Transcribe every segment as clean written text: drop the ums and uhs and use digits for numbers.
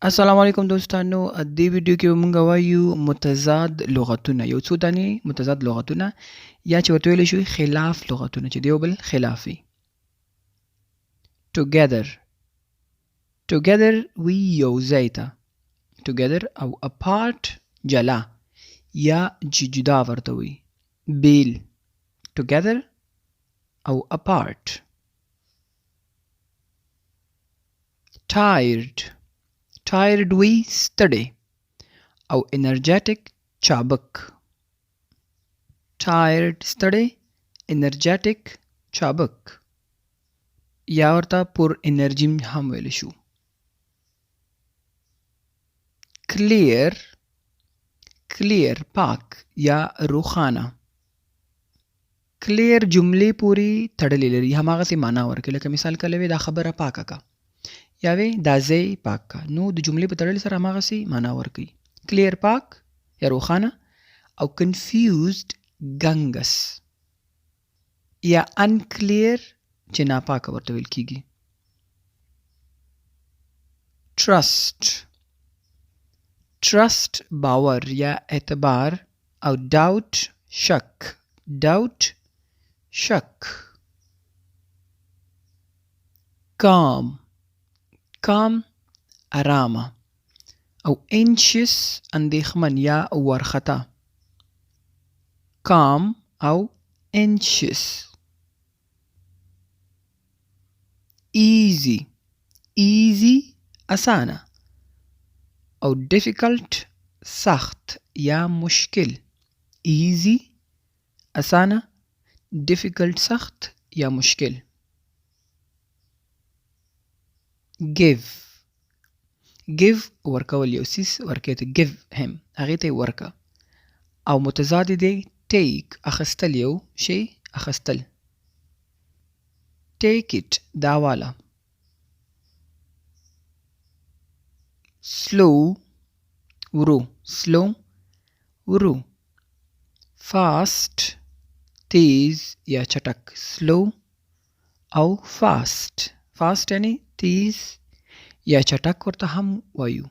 السلام علیکم دوستانو دې ویډیو کې به مونږ وایو متضاد لغتونه یو څو دانې متضاد لغتونه یا چې ورته ویلی شو خلاف لغتونه چې د یو بل خلاف وي. together together وي یو ځای ته together او apart جلا یا چې جدا ورته وي بیل together او apart. tired وی ستړی او energetic چابک tired ستړی energetic چابک یا ورته پر انرژي هم ویل شو. clear پاک یا روښانه clear جملې پورې تړلې لري هماغسې معنا ورکوي لکه مثال کله وی دا خبره پاکه کا یا وی دا ځای پاک کا نو د جملې په تړلې سره هماغسې معنا ورکوي. clear پاک یا روښانه او confused ګنګس یا unclear چې ناپاکه ورته ویل کیږي. trust باور یا اعتبار او doubt شک. calm آرامه او anxious اندېښمن یا وارخطا calm او anxious. easy اسانه او difficult سخت یا مشکل easy اسانه difficult سخت یا مشکل. give ورکول یو سیس ورکوي ته give him هغې ته یې ورکه او متضاد دی take اخیستل یو شی اخیستل take it دا واله. slow ورو fast تیز یا چټک slow او fast یعنی تیز یا چټک ورته هم وایو.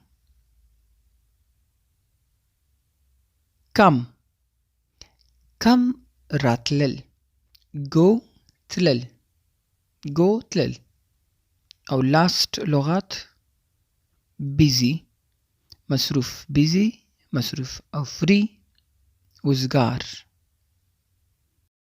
کم راتلل go تلل او لاست لغات busy مصروف او free وزګار.